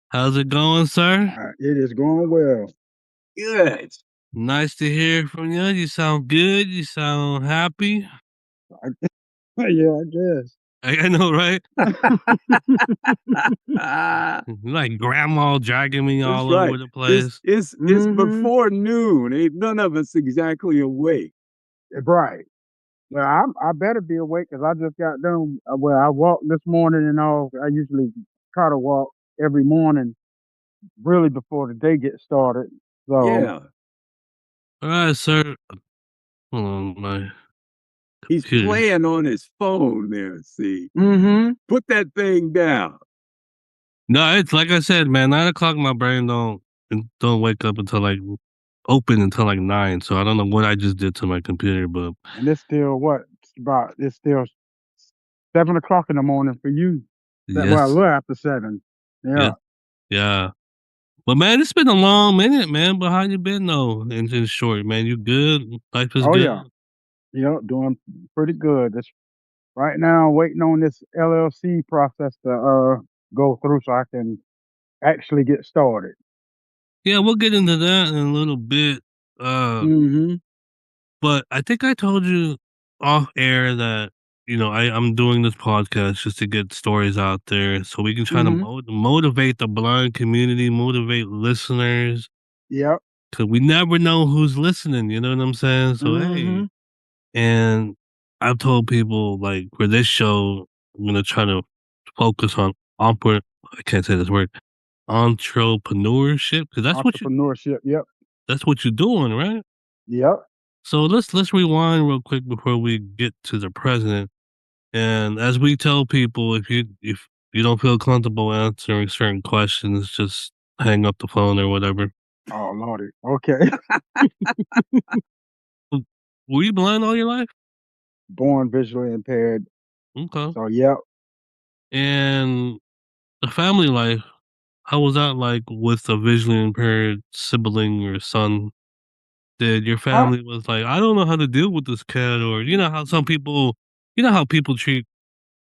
How's it going, sir? It is going well. Good. Nice to hear from you. You sound good. You sound happy. Yeah, I guess. I know, right? Ah, Like grandma dragging me that's all right. over the It's place. it's it's Mm-hmm. before noon. Ain't none of us exactly awake. Right. Well, I better be awake because I just got done. Well, I walked this morning and all. I usually try to walk every morning, really before the day gets started. So, Yeah. All right, sir. Hold on, my He's computer. playing on his phone there, see. mm-hmm. Put that thing down. No, it's like I said, man. 9 o'clock, my brain don't wake up until like open until like 9. So I don't know what I just did to my computer, but And it's still what? It's still 7 o'clock in the morning for you. Well, a yes, little after 7. yes, Yeah. yeah. But man, it's been a long minute, man. But how you been though? In short, man, you good? Life is Oh good. yeah. Yeah, doing pretty good. Right now, waiting on this LLC process to go through so I can actually get started. Yeah, we'll get into that in a little bit. Uh, Hmm. but I think I told you off air that I'm doing this podcast just to get stories out there, so we can try to Hmm. motivate the blind community, motivate listeners, Yep. because we never know who's listening. You know what I'm saying? So hey, Hmm. and I've told people like for this show, I'm gonna try to focus on I can't say this word entrepreneurship because Entrepreneurship. Yep. that's what you're doing, right? Yep. So let's rewind real quick before we get to the president. And as we tell people, if you don't feel comfortable answering certain questions, just hang up the phone or whatever. Oh lordy. Okay. Were you blind all your life? Born visually impaired. Okay. So yep. And the family life, how was that like with a visually impaired sibling or son? Did your I family was like, I don't know how to deal with this kid, or you know how people treat.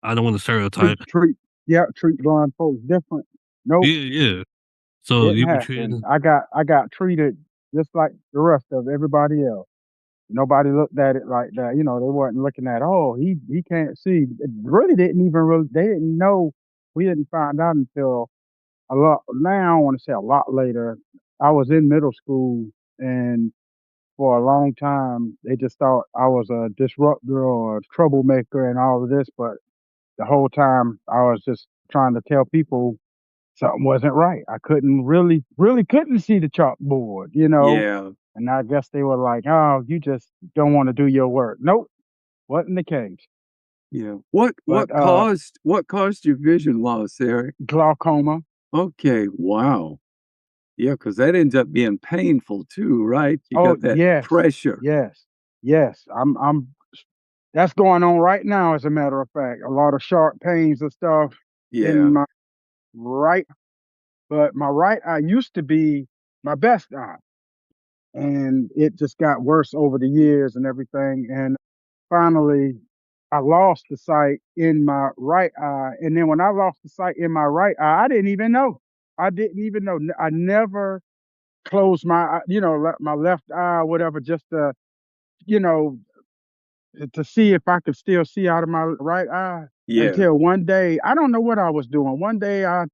I don't want to treat stereotype. treat yeah treat blind folks different. Nope. Yeah, yeah. So Didn't you were treated. happen. I got treated just like the rest of everybody else. Nobody looked at it like that. They weren't looking at, oh, he can't see. It really didn't even really, they didn't know. We didn't find out until a lot, now I want to say a lot later. I was in middle school, and for a long time, they just thought I was a disruptor or a troublemaker and all of this. But the whole time, I was just trying to tell people something wasn't right. I couldn't really couldn't see the chalkboard. Yeah. And I guess they were like, "Oh, you just don't want to do your work." Nope, wasn't the case. Yeah. What But what caused what caused your vision loss, Eric? glaucoma. Okay, wow. Yeah, because that ends up being painful too, right? You Oh got that yes, pressure. yes, yes. I'm. That's going on right now. As a matter of fact, a lot of sharp pains and stuff in Yeah. my right. But my right eye used to be my best eye, and it just got worse over the years and everything. And finally, I lost the sight in my right eye. And then when I lost the sight in my right eye, I didn't even know. I didn't even know. I never closed my left eye, or whatever, just you know, to see if I could still see out of my right eye Yeah. until one day, I don't know what I was doing. One day I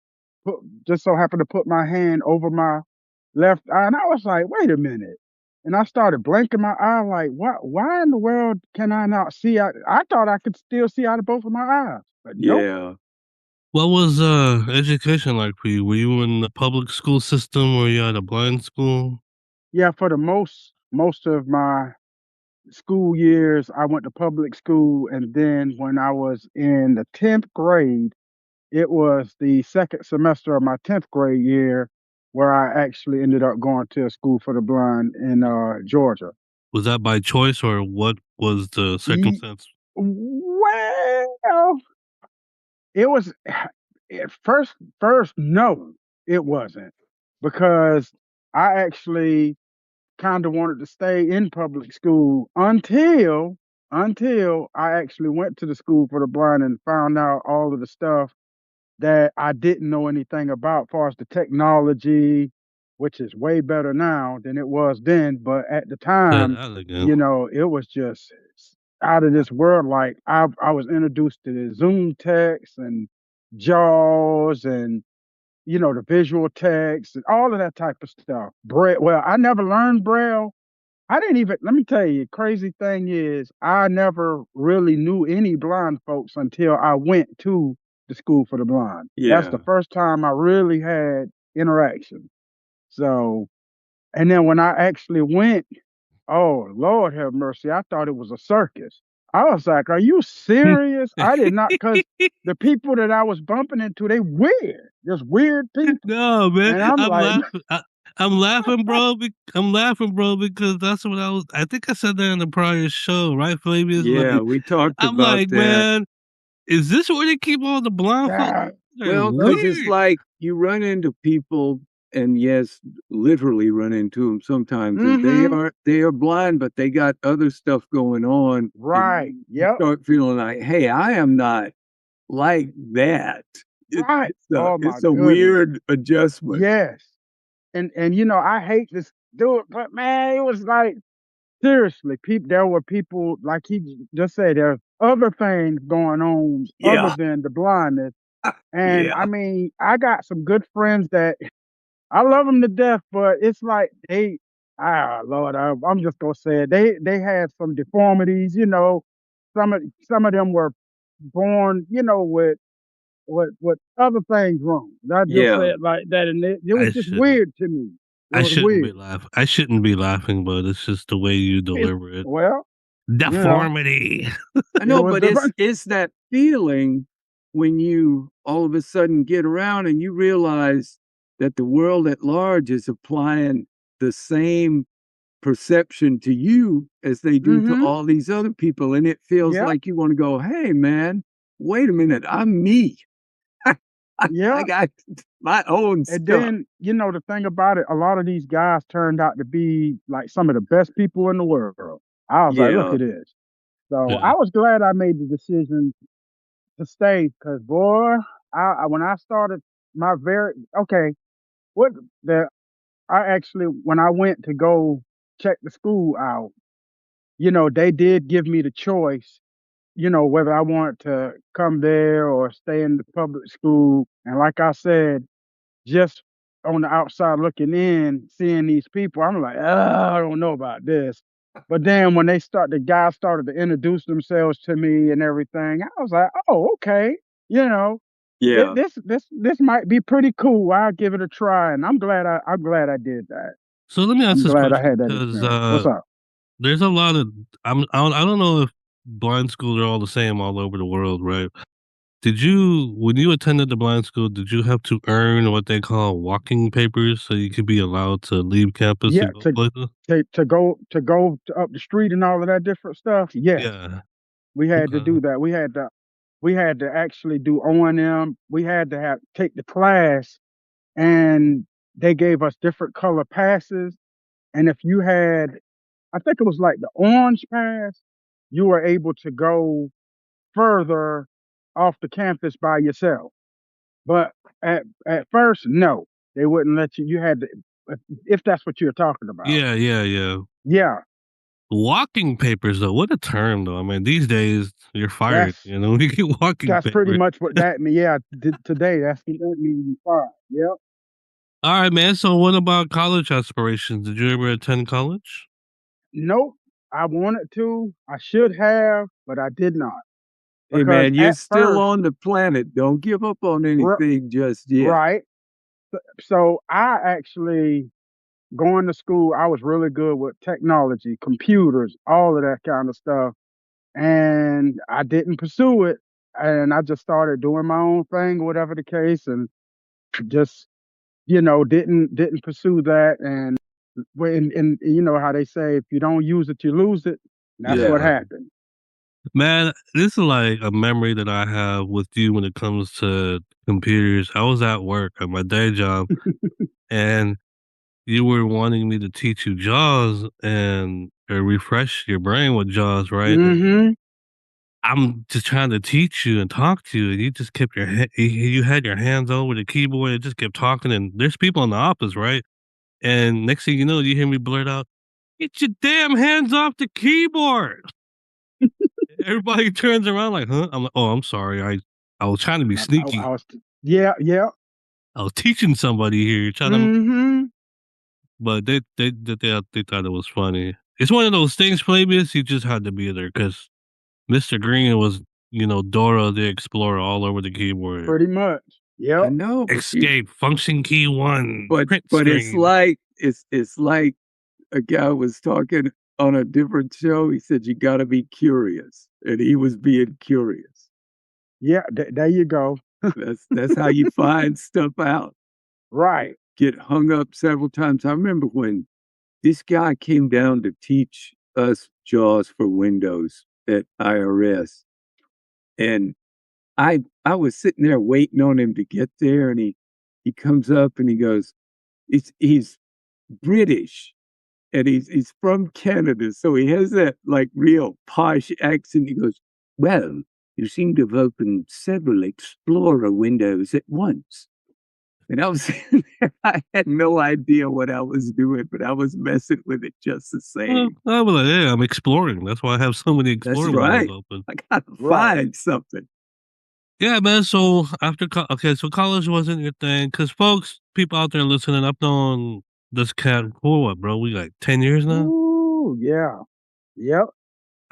put, just so happened to put my hand over my left eye, and I was like, wait a minute. And I started blinking my eye, like, what? Why in the world can I not see? I thought I could still see out of both of my eyes, but nope. Yeah. What was education like for you? Were you in the public school system or you at a blind school? Yeah, for the most of my school years, I went to public school, and then when I was in the 10th grade, it was the second semester of my 10th grade year where I actually ended up going to a school for the blind in Georgia. Was that by choice or what was the Ye- circumstance? Well, it was at first no, it wasn't, because I actually kind of wanted to stay in public school until I actually went to the school for the blind and found out all of the stuff that I didn't know anything about, far as the technology, which is way better now than it was then. But at the Say time, that again. it was just out of this world. Like I was introduced to the Zoom text and JAWS and the visual text and all of that type of stuff. Braille. Well, I never learned Braille. I didn't even, let me tell you, crazy thing is, I never really knew any blind folks until I went to the school for the blind. That's Yeah. the first time I really had interaction. So, and then when I actually went, oh, Lord have mercy, I thought it was a circus. I was like, are you serious? I did not, because the people that I was bumping into, they weird, just weird people. No, man, And I'm I'm like, laughing. I'm laughing, bro. I'm laughing, bro, because that's what I think I said that in the prior show, right, Fabius? Yeah, Like, we talked I'm about like, that. man, is this where they keep all the blind folks? God, They're Well, because it's weird. like you run into people, and yes, literally run into them sometimes, and mm-hmm, they are blind, but they got other stuff going on, right, and you yep, start feeling like, hey, I am not like that. right. Oh my It's a goodness. weird adjustment. Yes. And I hate this dude, but man, it was like seriously, people there were people like he just said there's other things going on other Yeah, than the blindness. And I yeah, mean, I got some good friends that I love them to death, but it's like Lord, I'm just gonna say it. They had some deformities, some of them were born, with other things wrong. I just say yeah. it like that, and it was I just shouldn't. weird to me. It I was shouldn't be weird. laughing. I shouldn't be laughing, but it's just the way you deliver it. Well, you know, Deformity. I it know, was but different. it's that feeling when you all of a sudden get around and you realize that the world at large is applying the same perception to you as they do to Mm-hmm. all these other people. And it feels Yep. like you want to go, hey, man, wait a minute. I'm me. I Yep. got my own And stuff. then, the thing about it, a lot of these guys turned out to be like some of the best people in the world. I was like, look Yeah. at this. So Yeah. I was glad I made the decision to stay because, boy, when I started my very, okay, what the, I actually, when I went to go check the school out, they did give me the choice, whether I wanted to come there or stay in the public school. And like I said, just on the outside looking in, seeing these people, I'm like, I don't know about this. But then when the guys started to introduce themselves to me and everything, I was like, oh, okay, you know, Yeah. this might be pretty cool. I'll give it a try, and I'm glad I did that. So let me ask I'm this glad I question had that because experience. What's up? there's a lot of I don't know if blind schools are all the same all over the world, right? Did you when you attended the blind school, did you have to earn what they call walking papers so you could be allowed to leave campus Yeah, and go places? up the street and all of that different stuff. Yes, Yeah. we had to Okay. do that. We had to actually do O&M. We had to have take the class, and they gave us different color passes. And if you had, I think it was like the orange pass, you were able to go further off the campus by yourself. But at first, no, they wouldn't let you. You had to, if that's what you're talking about. Yeah, yeah, yeah. Yeah, Walking papers though, what a term though. I mean, these days you're fired, that's when you get walking that's pretty papers. much what that means. Yeah, today that's what that means. Fine. Yep. All right, man. So what about college aspirations? Did you ever attend college? Nope. I wanted to. I should have, but I did not. Hey, Because man, you're at still first, on the planet. Don't give up on r- anything just yet. right. So I actually going to school. I was really good with technology, computers, all of that kind of stuff, and I didn't pursue it. And I just started doing my own thing, whatever the case, and just didn't pursue that. And when you know how they say, if you don't use it, you lose it. That's what Yeah. Yeah. happened. Man, this is like a memory that I have with you when it comes to computers. I was at work at my day job and you were wanting me to teach you JAWS and or refresh your brain with JAWS, right? And Hmm. I'm just trying to teach you and talk to you, and you just kept you had your hands over the keyboard and just kept talking. And there's people in the office, right? And next thing you know, you hear me blurt out, "Get your damn hands off the keyboard!" Everybody turns around like, "Huh?" I'm like, "Oh, I'm sorry. I was trying to be I sneaky. was, yeah, yeah. I was teaching somebody here, trying to." Mm-hmm. But they thought it was funny. It's one of those things, Flavius. You just had to be there because Mr. Green was, Dora the Explorer all over the keyboard. Pretty much. I Yep. know, Escape, function key 1, print but it's screen. like it's like a guy was talking on a different show. He said you got to be curious, and he was being curious. Yeah, there you go. That's how you find stuff out. Right. Get hung up several times. I remember when this guy came down to teach us JAWS for Windows at IRS, and I was sitting there waiting on him to get there, and he comes up and he goes, he's British, and he's from Canada, so he has that like real posh accent. He goes, "Well, you seem to have opened several Explorer windows at once." And I was sitting there, I had no idea what I was doing, but I was messing with it just the Well, same. I was like, yeah, I'm exploring. That's why I have so many That's Explorer right. windows open. I gotta Right. find something. Yeah, man. So after, okay, so college wasn't your thing, because folks, people out there listening, I've known this cat for what, bro? We like 10 years now. Ooh, yeah. Yep.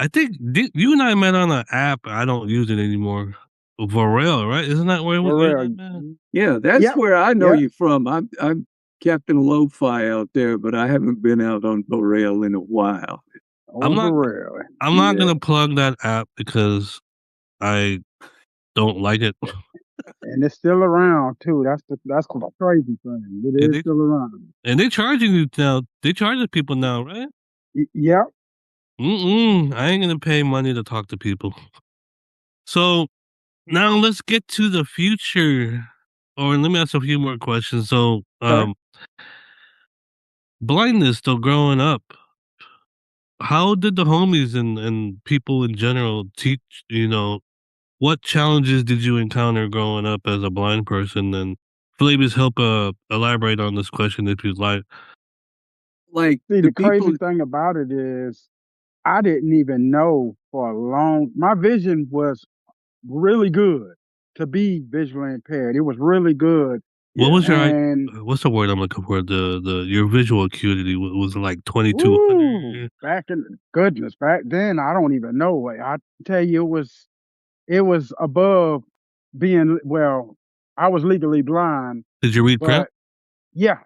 I think you and I met on an app. I don't use it anymore. Varel, right? Isn't that where For we real. met? Yeah, that's Yep. where I know Yep. you from. I'm Captain Lo-Fi out there, but I haven't been out on Borel in a while. I'm not Overall. I'm not Yeah. gonna plug that app because I don't like it. And it's still around too. That's the crazy thing. It And is still around. they charging you now. They charging people now, right? Yep. I ain't gonna pay money to talk to people. So now let's get to the future. Or let me ask a few more questions. So, Okay. blindness, though, growing up, how did the homies and people in general teach, what challenges did you encounter growing up as a blind person? And Flavius, help elaborate on this question if you'd like. Like See, the the crazy people, thing about it is I didn't even know for a long my vision was really good to be visually impaired. It was really good. What yeah, was your And what's the word I'm looking for? The your visual acuity was it like woo, 2200? back then I don't even know. I tell you it was above being well, I was legally blind, Did you read print? but yeah.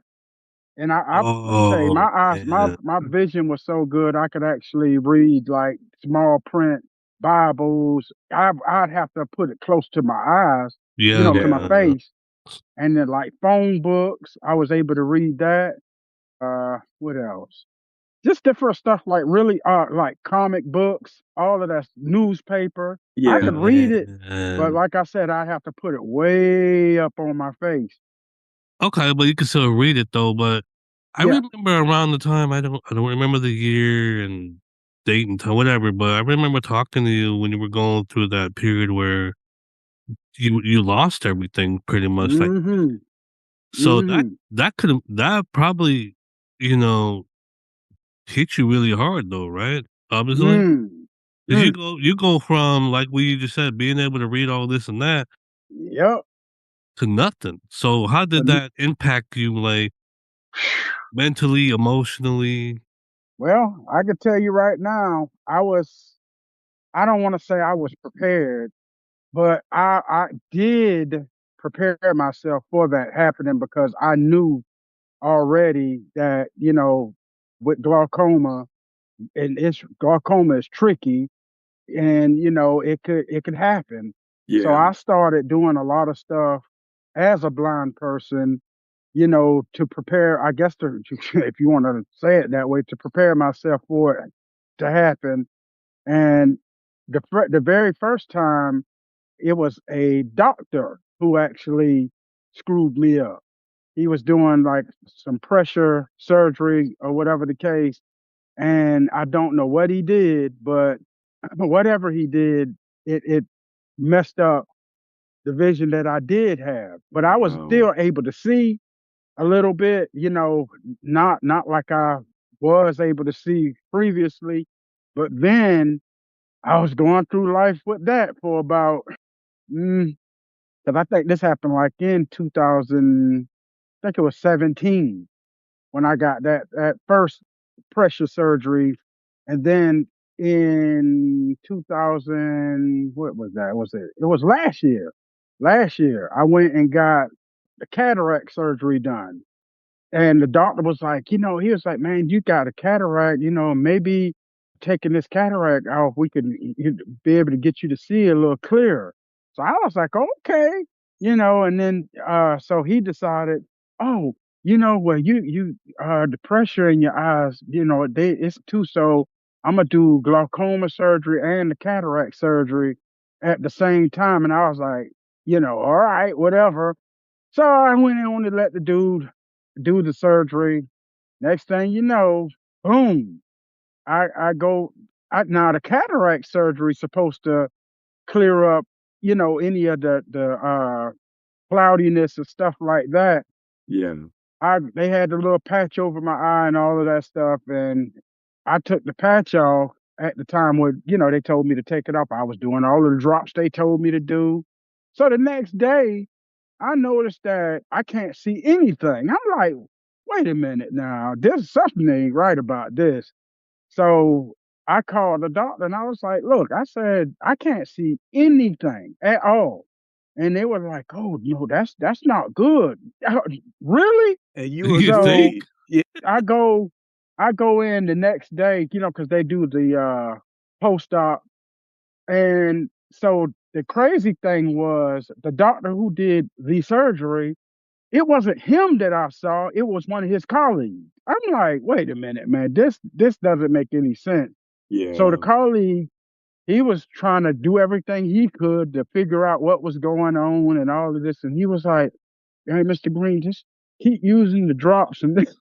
And I say Oh my eyes, man, my vision was so good I could actually read like small print Bibles. I'd have to put it close to my eyes, yeah, to my yeah. face, and then like phone books. I was able to read that. What else? Just different stuff like really like comic books, all of that newspaper. I Yeah. could read it, but man. like I said, I have to put it way up on my face. Okay, but you can still read it though. But I Yeah. remember around the time I don't remember the year and date and time, whatever. But I remember talking to you when you were going through that period where you lost everything pretty much. Like Mm-hmm. so Mm-hmm. that probably you know hit you really hard though, right? Obviously, Mm. because Mm. you go from like what you just said, being able to read all this and that Yep. to nothing. So how did And that impact you, like mentally, emotionally? well, I could tell you right now, I don't want to say I was prepared, but I did prepare myself for that happening because I knew already that, with glaucoma, and it's glaucoma is tricky, and it could happen. So Yeah. I started doing a lot of stuff as a blind person, to prepare, I guess, if you want to say it that way, to prepare myself for it to happen. And the very first time, it was a doctor who actually screwed me up. He was doing like some pressure surgery or whatever the case, and I don't know what he did, but whatever he did, it messed up the vision that I did have. But I was Wow. still able to see a little bit, not like I was able to see previously. But then I was going through life with that for about, because I think this happened like in 2000, I think it was 17 when I got that first pressure surgery, and then in 2000, what was that? Was it? It was last year. Last year, I went and got the cataract surgery done. And the doctor was like, he was like, "Man, you got a cataract, maybe taking this cataract off, we can be able to get you to see a little clearer." So I was like, "Okay," and then so he decided, "Oh, well, the pressure in your eyes, it's too, so I'm gonna do glaucoma surgery and the cataract surgery at the same time." And I was like, "All right, whatever." So I went on to let the dude do the surgery. Next thing you know, boom, I go. Now the cataract surgery is supposed to clear up, any of the cloudiness and stuff like that. Yeah. They had the little patch over my eye and all of that stuff, and I took the patch off at the time when they told me to take it off. I was doing all of the drops they told me to do. So the next day, I noticed that I can't see anything. I'm like, wait a minute now, there's something ain't right about this. So I called the doctor and I was like, look, I said, I can't see anything at all. And they were like, oh no, that's not good. Really? And you were You So think? yeah. I go in the next day, because they do the post-op. And so the crazy thing was the doctor who did the surgery, it wasn't him that I saw, it was one of his colleagues. I'm like, wait a minute, man, this doesn't make any sense. So the Yeah. colleague, he was trying to do everything he could to figure out what was going on and all of this. And he was like, hey, Mr. Green, just keep using the drops and this.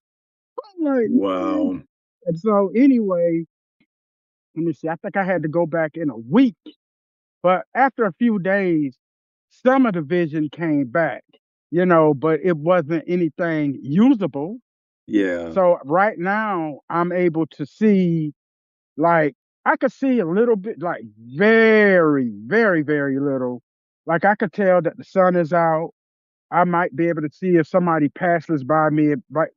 I'm like, man. Wow. And so anyway, let me see, I think I had to go back in a week. But after a few days, some of the vision came back, but it wasn't anything usable. Yeah. So right now, I'm able to see, like, I could see a little bit, like very, very, very little. Like I could tell that the sun is out. I might be able to see if somebody passes by me, like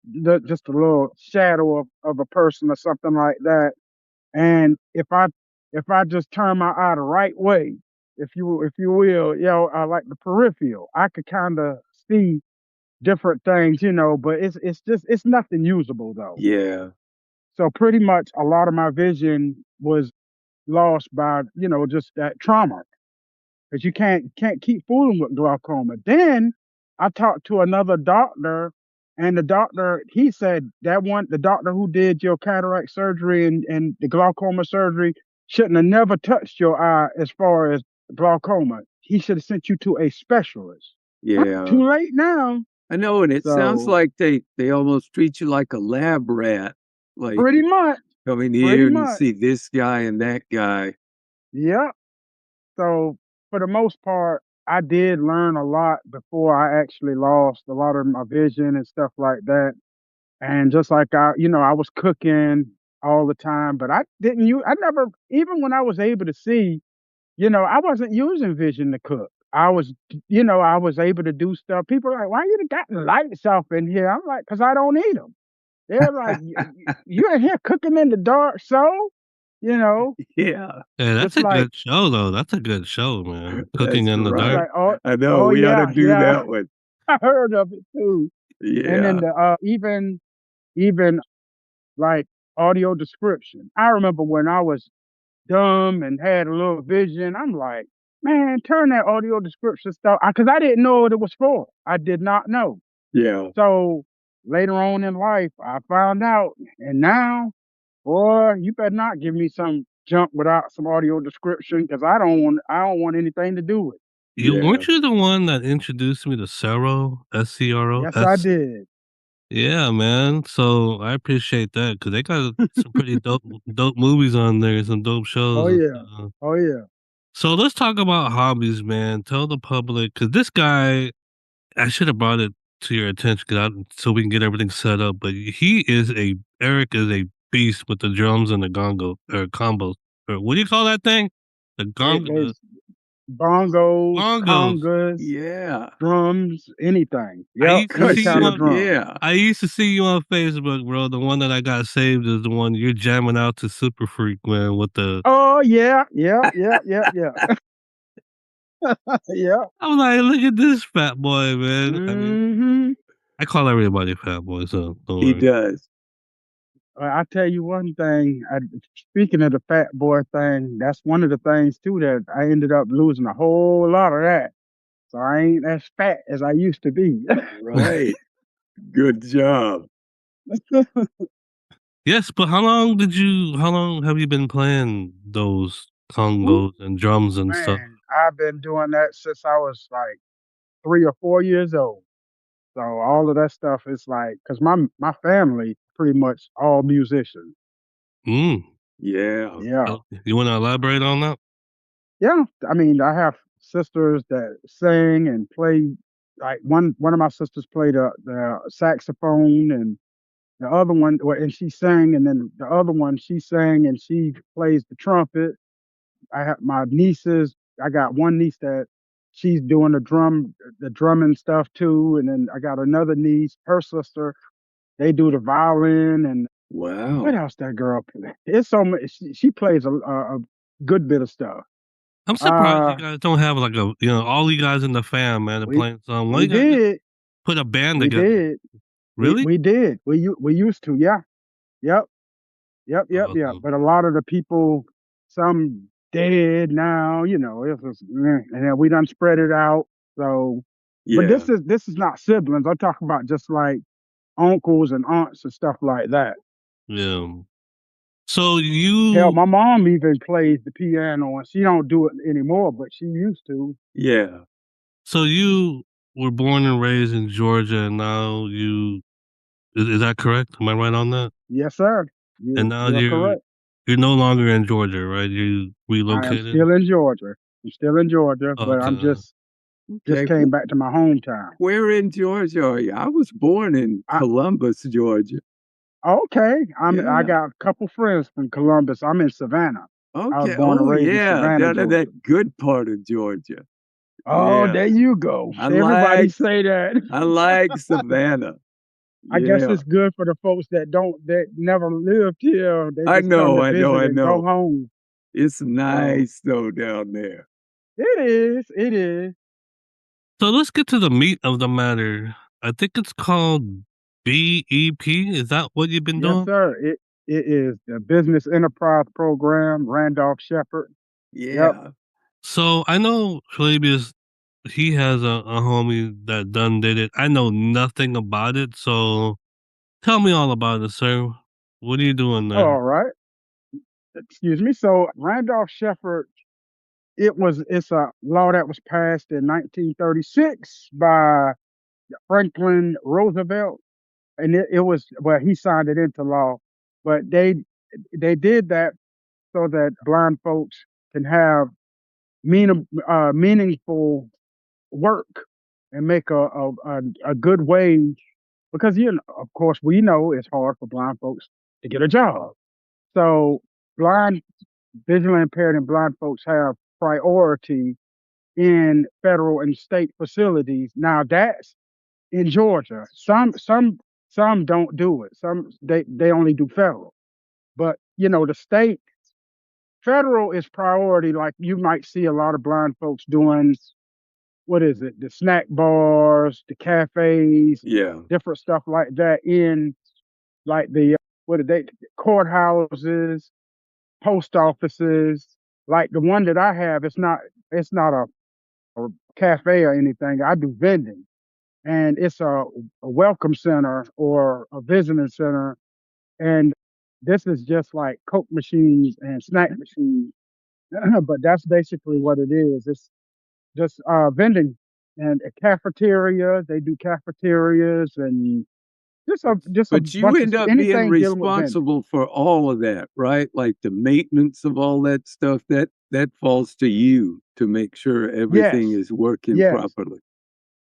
just a little shadow of a person or something like that. And if I just turn my eye the right way, if you will, like the peripheral, I could kind of see different things, but it's nothing usable though. Yeah. So pretty much a lot of my vision was lost by, just that trauma, because you can't keep fooling with glaucoma. Then I talked to another doctor, and the doctor, he said the doctor who did your cataract surgery and the glaucoma surgery shouldn't have never touched your eye as far as glaucoma. He should have sent you to a specialist. Yeah. Too late now. I know, and it sounds So like they almost treat you like a lab rat. Like pretty much, coming pretty here and you much, see this guy and that guy. yeah. So for the most part, I did learn a lot before I actually lost a lot of my vision and stuff like that. And just like I was cooking all the time, but I never, even when I was able to see, I wasn't using vision to cook. I was able to do stuff. People are like, why you got the lights off in here? I'm like, because I don't need them. They're like, you in here cooking in the dark, so, you know, Yeah, Yeah, that's just a like, good show though. That's a good show, man. Cooking that's in the it's right. Dark. like, oh, I know, oh we ought to yeah, do yeah. that one. I heard of it too. And then Yeah. even like audio description. I remember when I was dumb and had a little vision, I'm like, man, turn that audio description stuff, because I didn't know what it was for. I did not know. Yeah. So later on in life, I found out, and now, boy, you better not give me some junk without some audio description, because I don't want anything to do with it. You Yeah. weren't you the one that introduced me to Cero? SCRO? Yes, I did. Yeah, man. So I appreciate that because they got some pretty dope movies on there, some dope Oh shows. yeah. Oh yeah. So let's talk about hobbies, man. Tell the public, because this guy, I should have brought it to your attention, so we can get everything set up. But Eric is a beast with the drums and the gongo or combos. Or what do you call that thing? The gong, the There's bongos, bongos. congas, Yeah. drums, anything. I Yep, used to any see you kind of on drum. Yeah. I used to see you on Facebook, bro. The one that I got saved is the one you're jamming out to Super Freak, man, with the Oh yeah, yeah, yeah, yeah, yeah, yeah. I'm like, look at this fat boy, man. I mean, Hmm. I call everybody fat boy, so don't He worry. does. I tell you one thing. Speaking of the fat boy thing, that's one of the things too that I ended up losing a whole lot of that. So I ain't as fat as I used to be. Right. Good job. Yes, but how long have you been playing those Ooh, congos and drums and stuff? man, I've been doing that since I was like 3 or 4 years old. So all of that stuff is like, cause my family pretty much all musicians. Mm. Yeah. Yeah, You want to elaborate on that? yeah. I mean, I have sisters that sing and play. Like one of my sisters played the saxophone, and the other one, well, and she sang, and then the other one she sang and she plays the trumpet. I have my nieces. I got one niece that she's doing the drumming stuff too, and then I got another niece, her sister. They do the violin, and what Wow. else that girl play? It's so much. She plays a good bit of stuff. I'm surprised you Uh, guys don't have like all you guys in the fam, man, are we playing some. Why we you guys just did, put a band we together? did, Really? we did. We used to, yeah, yep, yep, yep, yep. Awesome. But a lot of the people, some dead now. It was, and then we done spread it out. So, but Yeah. this is not siblings. I'm talking about just like uncles and aunts and stuff like that. Yeah. So Hell, you my mom even plays the piano, and she don't do it anymore, but she used to. Yeah. so you were born and raised in Georgia, and now is that correct? Am I right on that? Yes, sir. And You now you are correct. you're no longer in Georgia, right? You I am relocated? still in Georgia. I'm still in Georgia, but I'm Okay. just Okay. came back to my hometown. Where in Georgia are you? I was born in I, Columbus, Georgia. okay, I Yeah. got a couple friends from Columbus. I'm in Savannah. I was Okay. born and Oh, raised in yeah. Savannah, Down in Georgia. that good part of Georgia. Oh, Yeah. there you go. I Everybody like say that. I like Savannah. I guess Yeah. it's good for the folks that never lived here. They I just come know, to I know, visit I and go know. home. It's So nice though down there. it is. It is. So let's get to the meat of the matter. I think it's called BEP. Is that what you've been Yes, doing? sir. It is the Business Enterprise Program, Randolph Shepherd. Yep. Yeah. So I know Flavius, he has a homie that done did it. I know nothing about it, so tell me all about it, sir. What are you doing there? All right. Excuse me. So Randolph Shepherd, it's a law that was passed in 1936 by Franklin Roosevelt, and it was, well, he signed it into law, but they did that so that blind folks can have meaningful work and make a good wage, because of course we know it's hard for blind folks to get a job. So blind, visually impaired and blind folks have priority in federal and state facilities. Now that's in Georgia. Some don't do it. Some they only do federal. But the state, federal is priority. Like you might see a lot of blind folks doing, what is it? The snack bars, the cafes, Yeah. different stuff like that in, like, the what are they, courthouses, post offices. Like the one that I have, it's not a cafe or anything. I do vending, and it's a welcome center or a visiting center, and this is just like Coke machines and snack machines, but that's basically what it is. It's just vending and a cafeteria. They do cafeterias and just a But you bunch of end up being anything dealing with vending. responsible for all of that, right? Like the maintenance of all that stuff, that falls to you to make sure everything Yes, is working yes. properly.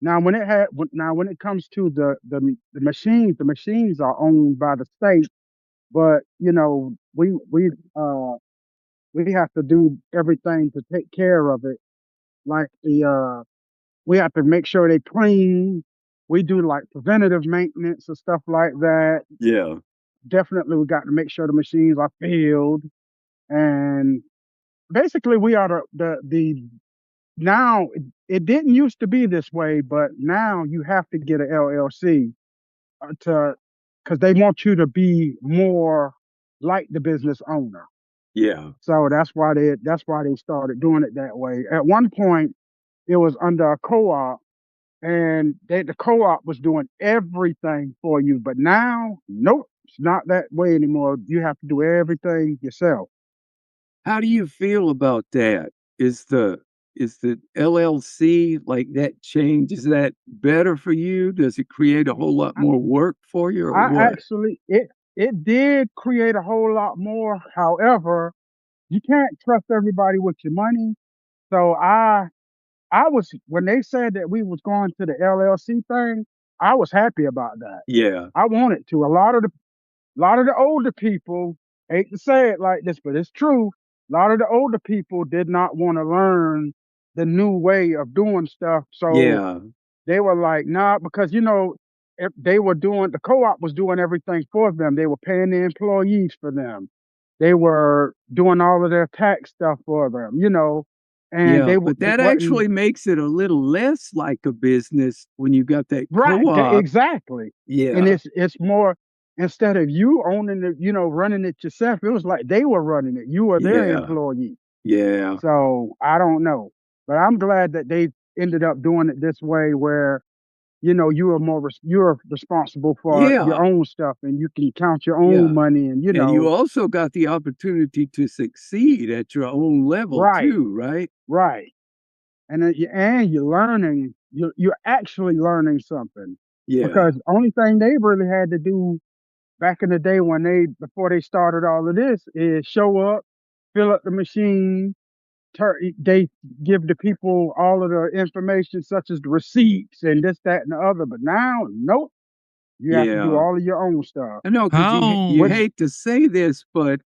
Now when it comes to the machines are owned by the state, but you know we have to do everything to take care of it. Like we have to make sure they clean. We do like preventative maintenance and stuff like that. Yeah. Definitely, we got to make sure the machines are filled, and basically, we are the now. It didn't used to be this way, but now you have to get an LLC to because they want you to be more like the business owner. Yeah. So that's why they started doing it that way. At one point, it was under a co-op, and the co-op was doing everything for you. But now, nope, it's not that way anymore. You have to do everything yourself. How do you feel about that? Is the is the LLC like that change, is that better for you? Does it create a whole lot I, more work for you or I what? actually it did create a whole lot more. However, you can't trust everybody with your money. So I was when they said that we was going to the LLC thing, I was happy about that. Yeah. I wanted to. A lot of the older people, hate to say it like this, but it's true. A lot of the older people did not want to learn the new way of doing stuff. So Yeah. they were like, nah, because if they were doing the co-op was doing everything for them. They were paying the employees for them. They were doing all of their tax stuff for them, and Yeah, they but it that wasn't actually makes it a little less like a business when you got that right. co-op. Exactly. And Yeah. it's more instead of you owning it, running it yourself, it was like they were running it. You were their Yeah. employee. Yeah. So I don't know. But I'm glad that they ended up doing it this way where you're responsible for Yeah. your own stuff and you can count your own Yeah. money and And you also got the opportunity to succeed at your own level right, too, right? right. And then you're learning, you're actually learning something Yeah. because the only thing they really had to do back in the day before they started all of this is show up, fill up the machine, they give the people all of the information such as the receipts and this, that, and the other. But now, nope, you have to do Yeah. all of your own stuff. I know, 'cause you How? Which hate to say this, but,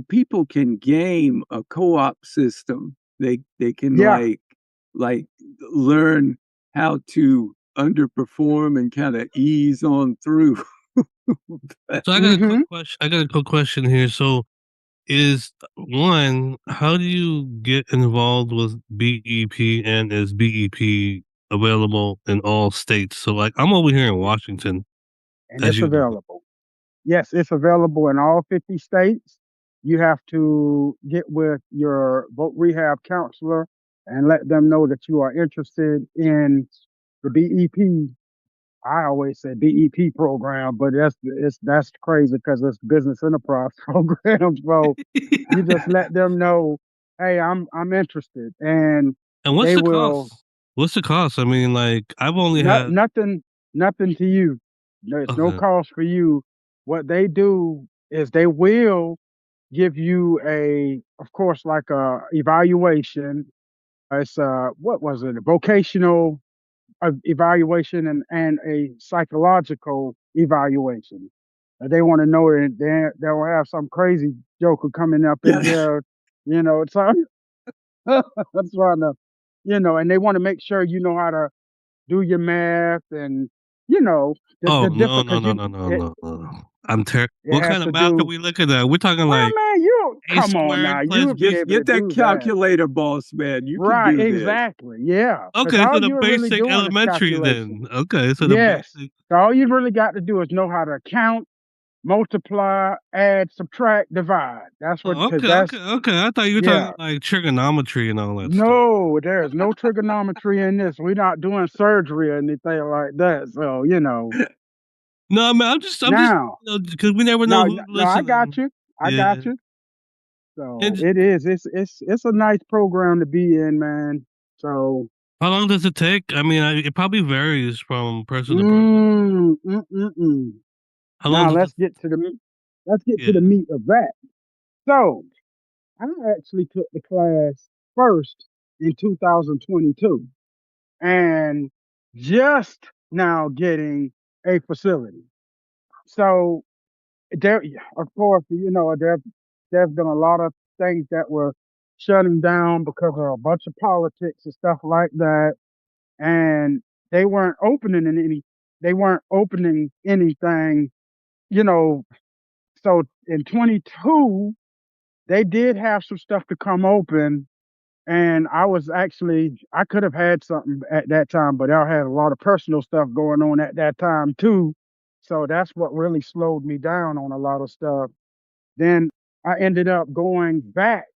people can game a co-op system. They can, yeah, like, learn how to underperform and kinda ease on through. So I got a quick mm-hmm. question. I got a quick question here. So is one, how do you get involved with BEP, and is BEP available in all states? So like I'm over here in Washington, And as it's you know. available. Yes, it's available in all 50 states. You have to get with your vote rehab counselor and let them know that you are interested in the BEP. I always say BEP program, but that's crazy because it's business enterprise program. So you just let them know, hey, I'm interested, and And what's they the will cost? What's the cost? I mean, like I've only had nothing to you. There's no okay. cost for you. What they do is they will give you of course, like a evaluation. It's what was it? A vocational evaluation and a psychological evaluation. They want to know that they'll have some crazy joker coming up in Yeah. here, so that's trying and they want to make sure you know how to do your math and the Oh no different no because no no no no no. I'm ter it What has kind of to math are do. we looking at? We're talking Well, like man, you A come on now, squared plus you'll be B. able to Get that do that. calculator, boss man. You can Right, do this. exactly. Yeah. Because Okay, all so the you're really basic doing is elementary calculation. then. Okay, so the Yes. basic. So all you really got to do is know how to count, multiply, add, subtract, divide. That's what, Oh, because okay, okay, okay. I thought you were talking yeah. like trigonometry and all that stuff. No, there's no trigonometry in this. We're not doing surgery or anything like that. So, No, I mean, I'm just, now, because we never know no, who's no, I got listening. you. I got Yeah, you. So and it is. It's a nice program to be in, man. So how long does it take? I mean, it probably varies from person to person. mm, mm, mm, mm. How long Now did let's get to the let's get to yeah. the meat of that. So I actually took the class first in 2022 and just now getting a facility. So there, of course, there's been a lot of things that were shutting down because of a bunch of politics and stuff like that, and they weren't opening they weren't opening anything, you know. So in 22, they did have some stuff to come open, and I could have had something at that time, but I had a lot of personal stuff going on at that time too. So that's what really slowed me down on a lot of stuff. Then I ended up going back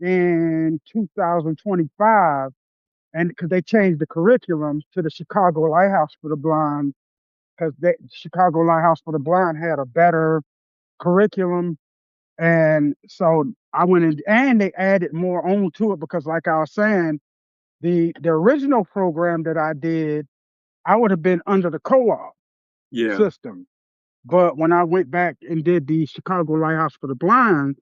in 2025, and because they changed the curriculum to the Chicago Lighthouse for the Blind, because the Chicago Lighthouse for the Blind had a better curriculum. And so I went in, and they added more on to it because, like I was saying, the original program that I did, I would have been under the co-op Yeah. system. But when I went back and did the Chicago Lighthouse for the Blind,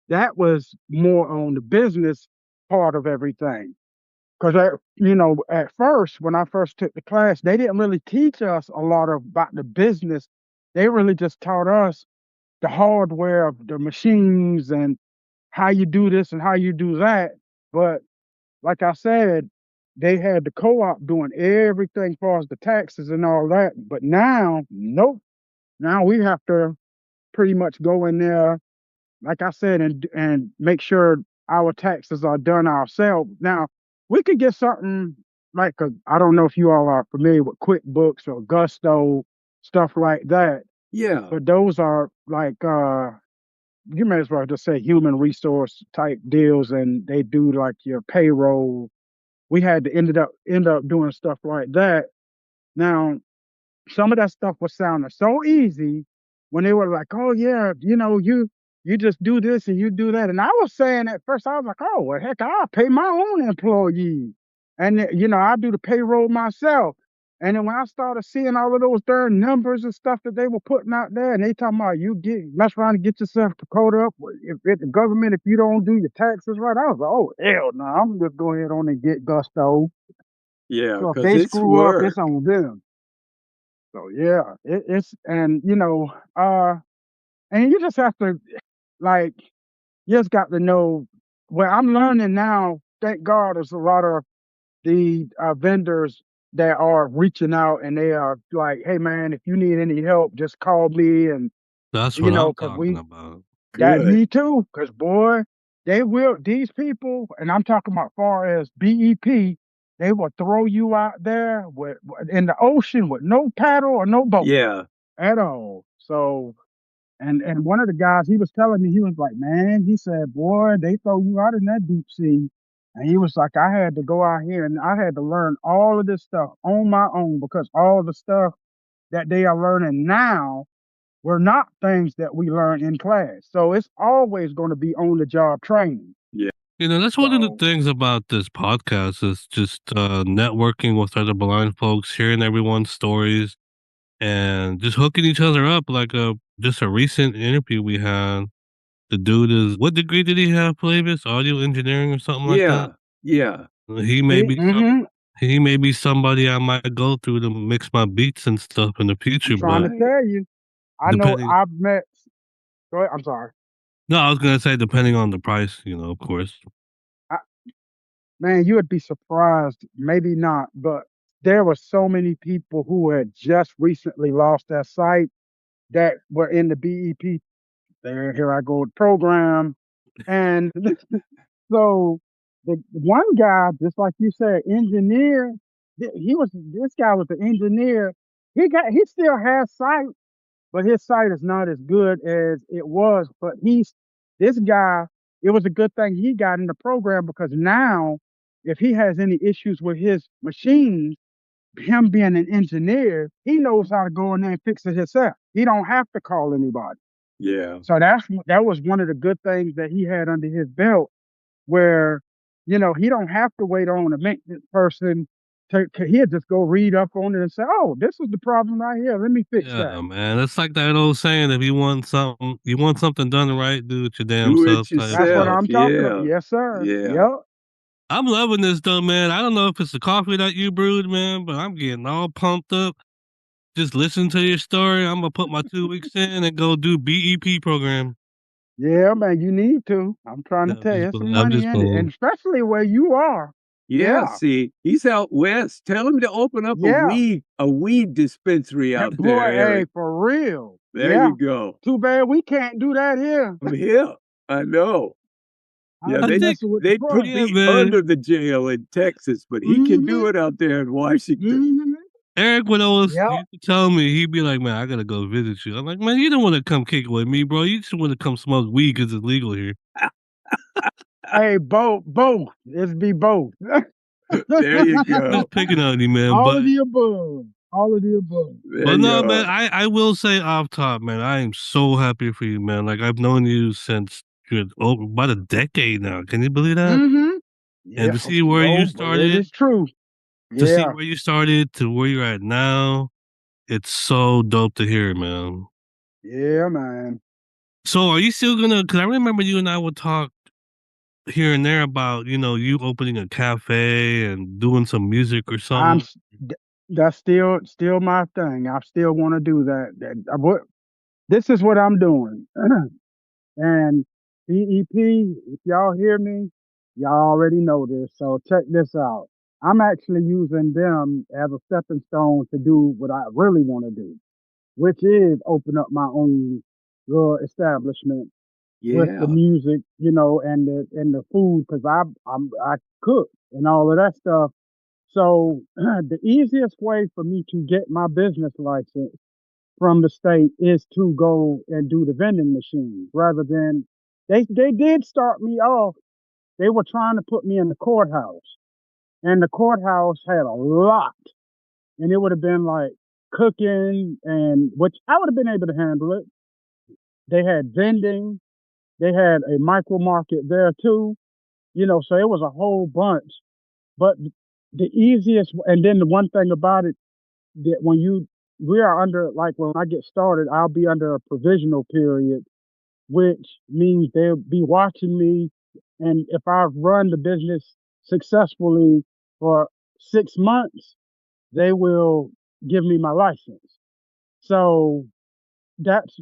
that was more on the business part of everything. Because at first, when I first took the class, they didn't really teach us a lot about the business. They really just taught us the hardware of the machines and how you do this and how you do that. But like I said, they had the co-op doing everything as far as the taxes and all that. But now, nope. Now we have to pretty much go in there, like I said, and make sure our taxes are done ourselves. Now we could get something like I don't know if you all are familiar with QuickBooks or Gusto, stuff like that. Yeah. But those are like you may as well just say human resource type deals, and they do like your payroll. We had to end up doing stuff like that. Now some of that stuff was sounding so easy when they were like, "Oh yeah, you just do this and you do that." And I was saying at first, I was like, "Oh well, heck, I'll pay my own employees, and I do the payroll myself." And then when I started seeing all of those darn numbers and stuff that they were putting out there, and they talking about you mess around and get yourself caught up if the government if you don't do your taxes right, I was like, "Oh hell no, I'm just go ahead on and get Gusto." Yeah. So if Because they it's screw up, it's work. on them. So yeah, it's and and you just have to like you just got to know. Well, I'm learning now. Thank God, there's a lot of the vendors that are reaching out and they are like, "Hey man, if you need any help, just call me." And That's what I'm because talking about. that Good. me too. Because boy, they will these people, and I'm talking about far as BEP. They will throw you out there in the ocean with no paddle or no boat Yeah. at all. So, and one of the guys, he was telling me, he was like, man, he said, boy, they throw you out in that deep sea. And he was like, I had to go out here and I had to learn all of this stuff on my own because all the stuff that they are learning now were not things that we learned in class. So it's always going to be on the job training. Yeah. That's one of the So, things about this podcast is just networking with other blind folks, hearing everyone's stories, and just hooking each other up. Like just a recent interview we had. The dude is what degree did he have, Flavis? Audio engineering or something like that? Yeah. Yeah. He may be some mm-hmm, he may be somebody I might go through to mix my beats and stuff in the I'm future, trying but to Right. tell you, I know depending I've met, go ahead, I'm sorry. no, I was gonna say depending on the price, of course. I, Man, you would be surprised, maybe not, but there were so many people who had just recently lost their sight that were in the BEP. There, here I go, program. And so the one guy, just like you said, engineer, this guy was an engineer. He still has sight, but his sight is not as good as it was. But this guy, it was a good thing he got in the program because now, if he has any issues with his machines, him being an engineer, he knows how to go in there and fix it himself. He don't have to call anybody. Yeah. So that was one of the good things that he had under his belt, where he don't have to wait on a maintenance person he'll just go read up on it and say, "Oh, this is the problem right here. Let me fix that." Yeah, man. It's like that old saying: if you want something done right, do it your damn Do it self type That's what stuff. yourself. I'm talking about. Yeah. Yes, sir. Yeah. Yep. I'm loving this though, man. I don't know if it's the coffee that you brewed, man, but I'm getting all pumped up. Just listen to your story. I'm gonna put my 2 weeks in and go do BEP program. Yeah, man, you need to. I'm trying to No, tell you, there's some I'm money just in it, and playing. especially where you are. Yeah, Yeah, see, he's out west. Tell him to open up yeah. a weed dispensary That out boy, there, hey, Eric. for real. There Yeah. you go. Too bad we can't do that here. Yeah, I know. I'll Yeah, I be think, messing with the they'd put price. yeah, me man. under the jail in Texas, but he can Mm-hmm. do it out there in Washington. Mm-hmm. Eric would always Yep. used to tell me, he'd be like, "Man, I gotta go visit you." I'm like, "Man, you don't want to come kick it with me, bro. You just want to come smoke weed because it's legal here." Hey, both. It's be both. There you I'm go. just picking on you, man. All of the above. All of the above. There But you no, man. are. I will say off top, man. I am so happy for you, man. Like I've known you since about a decade now. Can you believe that? Mm-hmm. And Yeah. to see where you But it started, is true. to see Yeah. where you started to where you're at now, it's so dope to hear, man. Yeah, man. So are you still gonna? Because I remember you and I would talk here and there about you opening a cafe and doing some music or I'm something. s- th- that's still my thing. I still want to do that. What this is what I'm doing. And BEP, if y'all hear me, y'all already know this. So check this out. I'm actually using them as a stepping stone to do what I really want to do, which is open up my own little establishment with the Yeah. music, and the food, because I cook and all of that stuff. So the easiest way for me to get my business license from the state is to go and do the vending machines rather than they did start me off. They were trying to put me in the courthouse, and the courthouse had a lot, and it would have been like cooking, and which I would have been able to handle it. They had vending, they had a micro market there too, so it was a whole bunch. But the easiest, and then the one thing about it, that we are under, like, when I get started, I'll be under a provisional period, which means they'll be watching me. And if I run the business successfully for 6 months, they will give me my license. So that's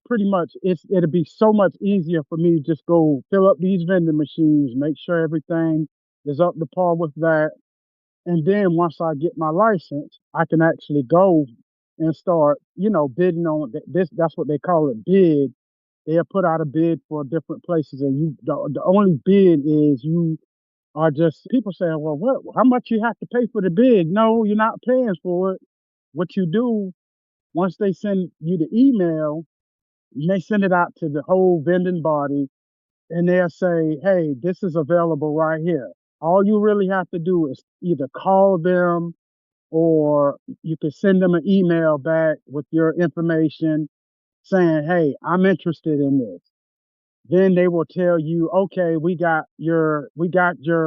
pretty much it'll be so much easier for me to just go fill up these vending machines, make sure everything is up to par with that. And then once I get my license, I can actually go and start, bidding on this. That's what they call it, bid. They'll put out a bid for different places, and the only bid is you are just people saying, well, what? How much you have to pay for the bid? No, you're not paying for it. What you do once they send you the email, they send it out to the whole vending body, and they'll say, hey, this is available right here. All you really have to do is either call them, or you can send them an email back with your information saying, hey, I'm interested in this. Then they will tell you, okay, we got your